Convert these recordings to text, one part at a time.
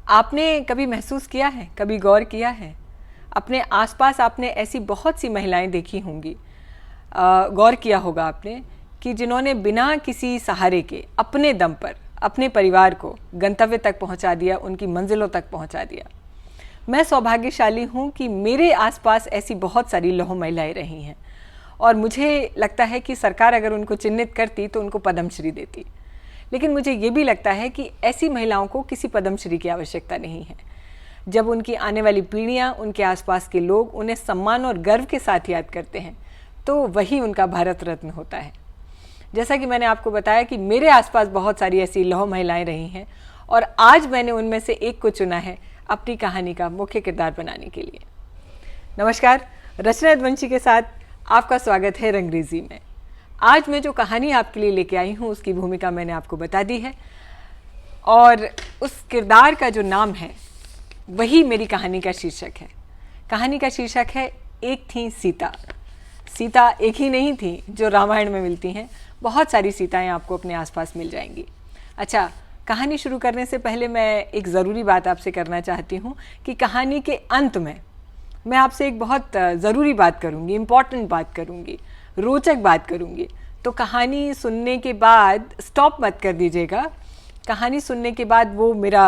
आपने कभी महसूस किया है, कभी गौर किया है, अपने आसपास आपने ऐसी बहुत सी महिलाएं देखी होंगी, गौर किया होगा आपने कि जिन्होंने बिना किसी सहारे के अपने दम पर अपने परिवार को गंतव्य तक पहुंचा दिया, उनकी मंजिलों तक पहुंचा दिया। मैं सौभाग्यशाली हूं कि मेरे आसपास ऐसी बहुत सारी लौह महिलाएं रही हैं और मुझे लगता है कि सरकार अगर उनको चिन्हित करती तो उनको पद्मश्री देती। लेकिन मुझे ये भी लगता है कि ऐसी महिलाओं को किसी पद्मश्री की आवश्यकता नहीं है। जब उनकी आने वाली पीढ़ियां, उनके आसपास के लोग उन्हें सम्मान और गर्व के साथ याद करते हैं तो वही उनका भारत रत्न होता है। जैसा कि मैंने आपको बताया कि मेरे आसपास बहुत सारी ऐसी लौह महिलाएं रही हैं और आज मैंने उनमें से एक को चुना है अपनी कहानी का मुख्य किरदार बनाने के लिए। नमस्कार, रचना यदुवंशी के साथ आपका स्वागत है रंगरेजी में। आज मैं जो कहानी आपके लिए लेके आई हूँ उसकी भूमिका मैंने आपको बता दी है और उस किरदार का जो नाम है वही मेरी कहानी का शीर्षक है। कहानी का शीर्षक है एक थी सीता। सीता एक ही नहीं थी जो रामायण में मिलती हैं, बहुत सारी सीताएं आपको अपने आसपास मिल जाएंगी। अच्छा, कहानी शुरू करने से पहले मैं एक ज़रूरी बात आपसे करना चाहती हूँ कि कहानी के अंत में मैं आपसे एक बहुत ज़रूरी बात करूँगी, इम्पॉर्टेंट बात करूँगी, रोचक बात करूँगी। तो कहानी सुनने के बाद स्टॉप मत कर दीजिएगा। कहानी सुनने के बाद वो मेरा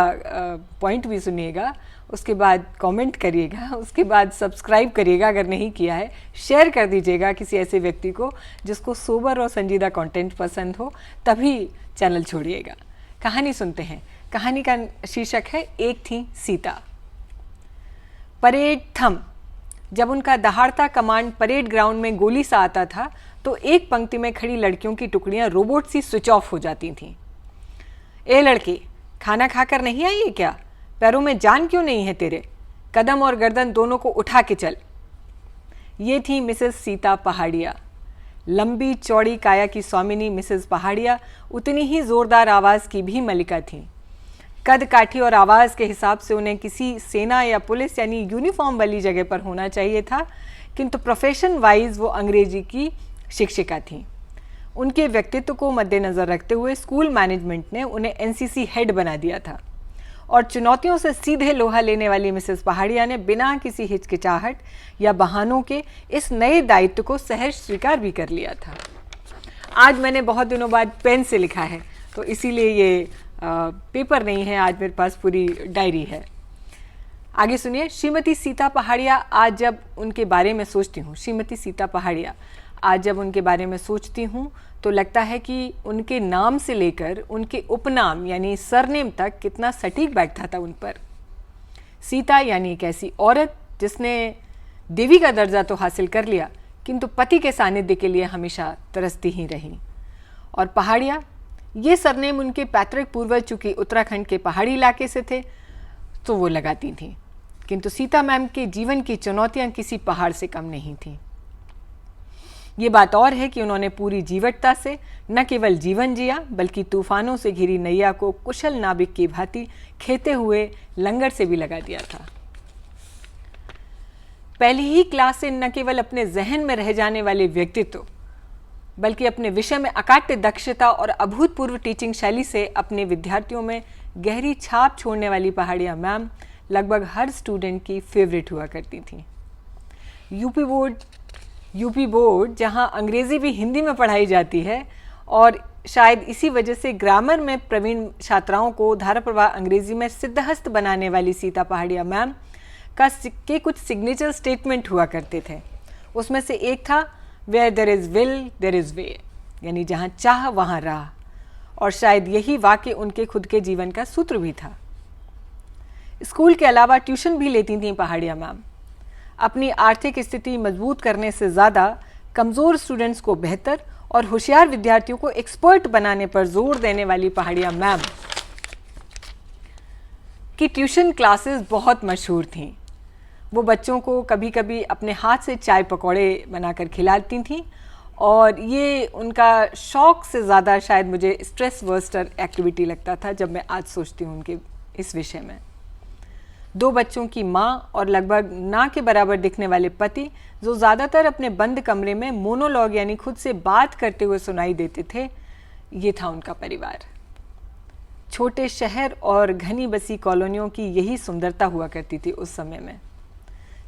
पॉइंट भी सुनिएगा, उसके बाद कमेंट करिएगा, उसके बाद सब्सक्राइब करिएगा अगर नहीं किया है, शेयर कर दीजिएगा किसी ऐसे व्यक्ति को जिसको सोबर और संजीदा कंटेंट पसंद हो, तभी चैनल छोड़िएगा। कहानी सुनते हैं। कहानी का शीर्षक है एक थी सीता। परेड थम। जब उनका दहाड़ता कमांड परेड ग्राउंड में गोली सा आता था तो एक पंक्ति में खड़ी लड़कियों की टुकड़ियां रोबोट सी स्विच ऑफ हो जाती थीं। ए लड़की, खाना खाकर नहीं आई है क्या? पैरों में जान क्यों नहीं है तेरे? कदम और गर्दन दोनों को उठा के चल। ये थी मिसेस सीता पहाड़िया। लंबी चौड़ी काया की स्वामिनी मिसेस पहाड़िया उतनी ही जोरदार आवाज़ की भी मलिका थीं। कद काठी और आवाज़ के हिसाब से उन्हें किसी सेना या पुलिस यानी यूनिफॉर्म वाली जगह पर होना चाहिए था, किंतु प्रोफेशन वाइज वो अंग्रेजी की शिक्षिका थीं। उनके व्यक्तित्व को मद्देनज़र रखते हुए स्कूल मैनेजमेंट ने उन्हें एनसीसी हेड बना दिया था और चुनौतियों से सीधे लोहा लेने वाली मिसेस पहाड़िया ने बिना किसी हिचकिचाहट या बहानों के इस नए दायित्व को सहज स्वीकार भी कर लिया था। आज मैंने बहुत दिनों बाद पेन से लिखा है तो इसीलिए ये पेपर नहीं है, आज मेरे पास पूरी डायरी है। आगे सुनिए। श्रीमती सीता पहाड़िया आज जब उनके बारे में सोचती हूँ, श्रीमती सीता पहाड़िया आज जब उनके बारे में सोचती हूँ तो लगता है कि उनके नाम से लेकर उनके उपनाम यानी सरनेम तक कितना सटीक बैठता था उन पर। सीता यानी एक ऐसी औरत जिसने देवी का दर्जा तो हासिल कर लिया किंतु पति के सानिध्य के लिए हमेशा तरसती ही रही। और पहाड़िया, ये सरनेम उनके पैतृक पूर्वज चूँकि उत्तराखंड के पहाड़ी इलाके से थे तो वो लगाती थीं, किंतु सीता मैम के जीवन की चुनौतियाँ किसी पहाड़ से कम नहीं थीं। ये बात और है कि उन्होंने पूरी जीवटता से न केवल जीवन जिया बल्कि तूफानों से घिरी नैया को कुशल नाविक की भांति खेते हुए लंगर से भी लगा दिया था। पहली ही क्लास से न केवल अपने जहन में रह जाने वाले व्यक्तित्व बल्कि अपने विषय में अकाट्य दक्षता और अभूतपूर्व टीचिंग शैली से अपने विद्यार्थियों में गहरी छाप छोड़ने वाली पहाड़िया मैम लगभग हर स्टूडेंट की फेवरेट हुआ करती थी। यूपी बोर्ड जहां अंग्रेज़ी भी हिंदी में पढ़ाई जाती है और शायद इसी वजह से ग्रामर में प्रवीण छात्राओं को धारा प्रवाह अंग्रेज़ी में सिद्धहस्त बनाने वाली सीता पहाड़िया मैम के कुछ सिग्नेचर स्टेटमेंट हुआ करते थे। उसमें से एक था where there is will there is way, यानी जहाँ चाह वहाँ राह, और शायद यही वाक्य उनके खुद के जीवन का सूत्र भी था। स्कूल के अलावा ट्यूशन भी लेती थीं पहाड़िया मैम। अपनी आर्थिक स्थिति मजबूत करने से ज़्यादा कमज़ोर स्टूडेंट्स को बेहतर और होशियार विद्यार्थियों को एक्सपर्ट बनाने पर जोर देने वाली पहाड़िया मैम की ट्यूशन क्लासेस बहुत मशहूर थीं। वो बच्चों को कभी कभी अपने हाथ से चाय पकौड़े बनाकर खिलाती थीं और ये उनका शौक़ से ज़्यादा शायद मुझे स्ट्रेस बस्टर एक्टिविटी लगता था जब मैं आज सोचती हूँ उनके इस विषय में। 2 बच्चों की माँ और लगभग ना के बराबर दिखने वाले पति जो ज़्यादातर अपने बंद कमरे में मोनोलॉग यानी खुद से बात करते हुए सुनाई देते थे, ये था उनका परिवार। छोटे शहर और घनी बसी कॉलोनियों की यही सुंदरता हुआ करती थी उस समय में।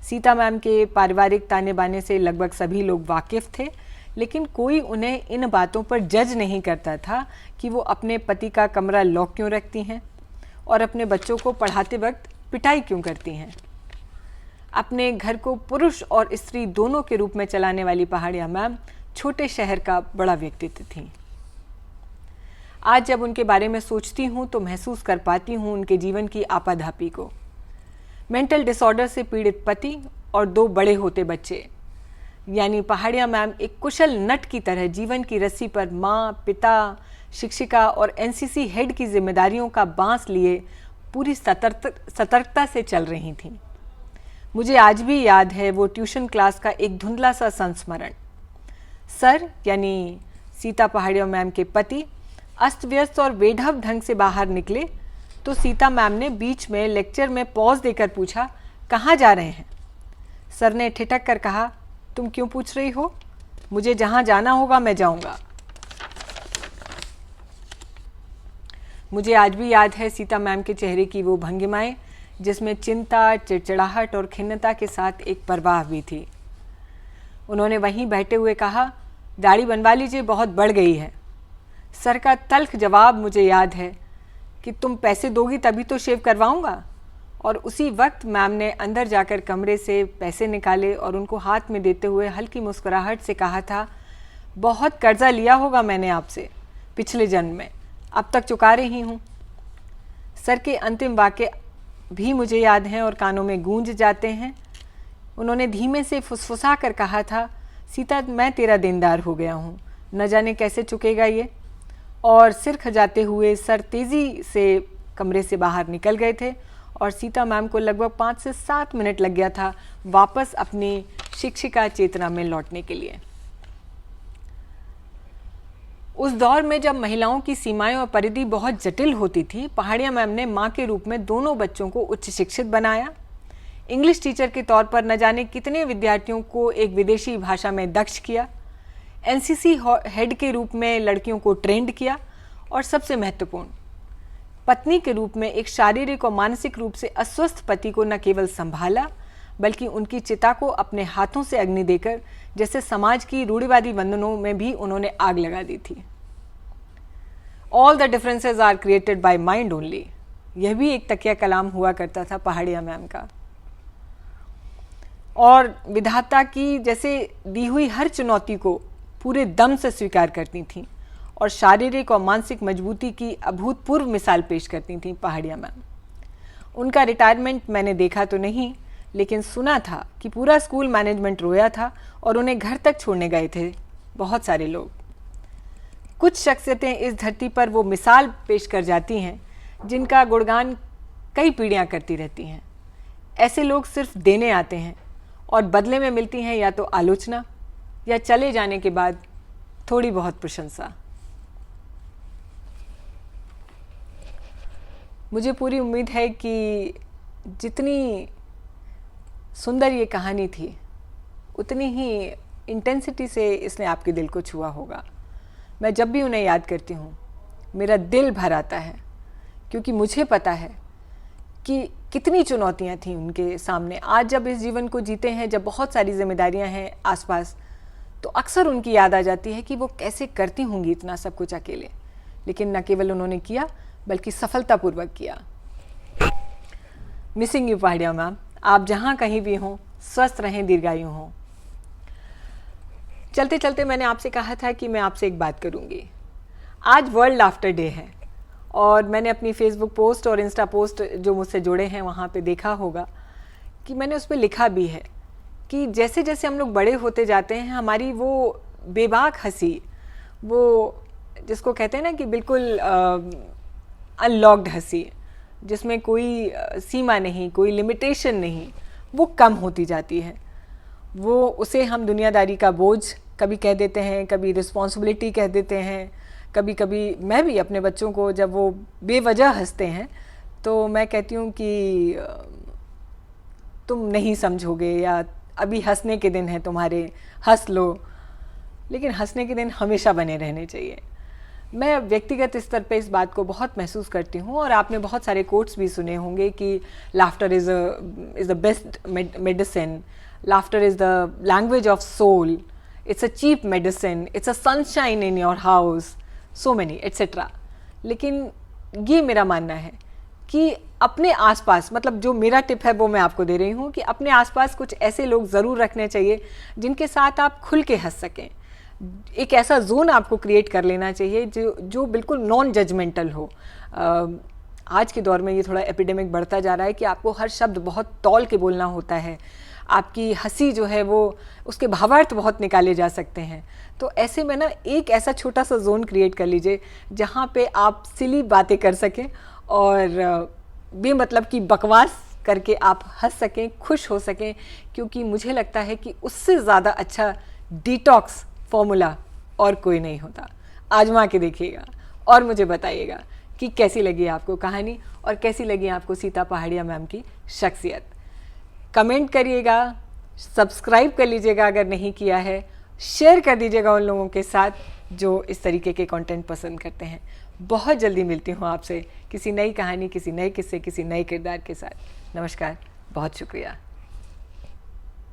सीता मैम के पारिवारिक ताने बाने से लगभग सभी लोग वाकिफ़ थे, लेकिन कोई उन्हें इन बातों पर जज नहीं करता था कि वो अपने पति का कमरा लॉक क्यों रखती हैं और अपने बच्चों को पढ़ाते वक्त पिटाई क्यों करती हैं। अपने घर को पुरुष और स्त्री दोनों के रूप में चलाने वाली पहाड़िया मैम छोटे शहर का बड़ा व्यक्तित्व थी। आज जब उनके बारे में सोचती हूँ तो महसूस कर पाती हूँ उनके जीवन की आपाधापी को। मेंटल डिसऑर्डर से पीड़ित पति और 2 बड़े होते बच्चे, यानी पहाड़िया मैम एक कुशल नट की तरह जीवन की रस्सी पर माँ, पिता, शिक्षिका और एनसीसी हेड की जिम्मेदारियों का बांस लिए पूरी सतर्कता से चल रही थीं। मुझे आज भी याद है वो ट्यूशन क्लास का एक धुंधला सा संस्मरण। सर यानी सीता पहाड़िया मैम के पति अस्त व्यस्त और बेढब ढंग से बाहर निकले तो सीता मैम ने बीच में लेक्चर में पॉज देकर पूछा, कहाँ जा रहे हैं? सर ने ठिठक कर कहा, तुम क्यों पूछ रही हो? मुझे जहाँ जाना होगा मैं जाऊँगा। मुझे आज भी याद है सीता मैम के चेहरे की वो भंगिमाएं जिसमें चिंता, चिड़चिड़ाहट और खिन्नता के साथ एक परवाह भी थी। उन्होंने वहीं बैठे हुए कहा, दाढ़ी बनवा लीजिए, बहुत बढ़ गई है। सर का तल्ख जवाब मुझे याद है कि तुम पैसे दोगी तभी तो शेव करवाऊंगा। और उसी वक्त मैम ने अंदर जाकर कमरे से पैसे निकाले और उनको हाथ में देते हुए हल्की मुस्कुराहट से कहा था, बहुत कर्जा लिया होगा मैंने आपसे पिछले जन्म में, अब तक चुका रही हूँ। सर के अंतिम वाक्य भी मुझे याद हैं और कानों में गूंज जाते हैं। उन्होंने धीमे से फुसफुसा कर कहा था, सीता मैं तेरा देनदार हो गया हूँ, न जाने कैसे चुकेगा ये। और सिर खजाते हुए सर तेज़ी से कमरे से बाहर निकल गए थे और सीता मैम को लगभग 5 से 7 मिनट लग गया था वापस अपनी शिक्षिका चेतना में लौटने के लिए। उस दौर में जब महिलाओं की सीमाएं और परिधि बहुत जटिल होती थी, पहाड़िया मैम ने माँ के रूप में दोनों बच्चों को उच्च शिक्षित बनाया। इंग्लिश टीचर के तौर पर न जाने कितने विद्यार्थियों को एक विदेशी भाषा में दक्ष किया। एनसीसी हेड के रूप में लड़कियों को ट्रेंड किया और सबसे महत्वपूर्ण, पत्नी के रूप में एक शारीरिक और मानसिक रूप से अस्वस्थ पति को न केवल संभाला बल्कि उनकी चिता को अपने हाथों से अग्नि देकर जैसे समाज की रूढ़िवादी बंधनों में भी उन्होंने आग लगा दी थी। All the differences are created by mind only, यह भी एक तकिया कलाम हुआ करता था पहाड़िया मैम का। और विधाता की जैसे दी हुई हर चुनौती को पूरे दम से स्वीकार करती थीं और शारीरिक और मानसिक मजबूती की अभूतपूर्व मिसाल पेश करती थीं पहाड़िया मैम। उनका रिटायरमेंट मैंने देखा तो नहीं, लेकिन सुना था कि पूरा स्कूल मैनेजमेंट रोया था और उन्हें घर तक छोड़ने गए थे बहुत सारे लोग। कुछ शख्सियतें इस धरती पर वो मिसाल पेश कर जाती हैं जिनका गुणगान कई पीढ़ियाँ करती रहती हैं। ऐसे लोग सिर्फ देने आते हैं और बदले में मिलती हैं या तो आलोचना या चले जाने के बाद थोड़ी बहुत प्रशंसा। मुझे पूरी उम्मीद है कि जितनी सुंदर ये कहानी थी उतनी ही इंटेंसिटी से इसने आपके दिल को छुआ होगा। मैं जब भी उन्हें याद करती हूँ मेरा दिल भर आता है, क्योंकि मुझे पता है कि कितनी चुनौतियाँ थीं उनके सामने। आज जब इस जीवन को जीते हैं, जब बहुत सारी जिम्मेदारियाँ हैं आसपास, तो अक्सर उनकी याद आ जाती है कि वो कैसे करती होंगी इतना सब कुछ अकेले। लेकिन न केवल उन्होंने किया बल्कि सफलतापूर्वक किया। Missing you Pahadia ma'am. आप जहाँ कहीं भी हों, स्वस्थ रहें, दीर्घायु हों। चलते चलते मैंने आपसे कहा था कि मैं आपसे एक बात करूँगी। आज वर्ल्ड लाफ्टर डे है और मैंने अपनी फेसबुक पोस्ट और इंस्टा पोस्ट जो मुझसे जुड़े हैं वहाँ पे देखा होगा कि मैंने उस पर लिखा भी है कि जैसे जैसे हम लोग बड़े होते जाते हैं हमारी वो बेबाक हंसी, वो जिसको कहते हैं ना कि बिल्कुल अनलॉक्ड हंसी, जिसमें कोई सीमा नहीं, कोई लिमिटेशन नहीं, वो कम होती जाती है। वो उसे हम दुनियादारी का बोझ कभी कह देते हैं, कभी रिस्पॉन्सिबिलिटी कह देते हैं। कभी कभी मैं भी अपने बच्चों को जब वो बेवजह हंसते हैं तो मैं कहती हूँ कि तुम नहीं समझोगे या अभी हंसने के दिन हैं तुम्हारे, हंस लो। लेकिन हंसने के दिन हमेशा बने रहने चाहिए। मैं व्यक्तिगत स्तर पे इस बात को बहुत महसूस करती हूँ, और आपने बहुत सारे कोट्स भी सुने होंगे कि laughter is the best medicine, laughter is the language of soul, it's a cheap medicine, it's a sunshine in your house, so many etcetera. लेकिन ये मेरा मानना है कि अपने आसपास, मतलब जो मेरा टिप है वो मैं आपको दे रही हूँ कि अपने आसपास कुछ ऐसे लोग ज़रूर रखने चाहिए जिनके साथ आप खुल के हंस सकें। एक ऐसा जोन आपको क्रिएट कर लेना चाहिए जो बिल्कुल नॉन जजमेंटल हो। आज के दौर में ये थोड़ा एपिडेमिक बढ़ता जा रहा है कि आपको हर शब्द बहुत तौल के बोलना होता है, आपकी हंसी जो है वो उसके भावार्थ बहुत निकाले जा सकते हैं। तो ऐसे में ना एक ऐसा छोटा सा जोन क्रिएट कर लीजिए जहाँ पे आप सिली बातें कर सकें और बेमतलब की बकवास करके आप हंस सकें, खुश हो सकें, क्योंकि मुझे लगता है कि उससे ज़्यादा अच्छा डिटॉक्स फॉर्मूला और कोई नहीं होता। आजमा के देखिएगा और मुझे बताइएगा कि कैसी लगी आपको कहानी और कैसी लगी आपको सीता पहाड़िया मैम की शख्सियत। कमेंट करिएगा, सब्सक्राइब कर लीजिएगा अगर नहीं किया है, शेयर कर दीजिएगा उन लोगों के साथ जो इस तरीके के कंटेंट पसंद करते हैं। बहुत जल्दी मिलती हूँ आपसे किसी नई कहानी, किसी नए किस्से, किसी नए किरदार के साथ। नमस्कार, बहुत शुक्रिया।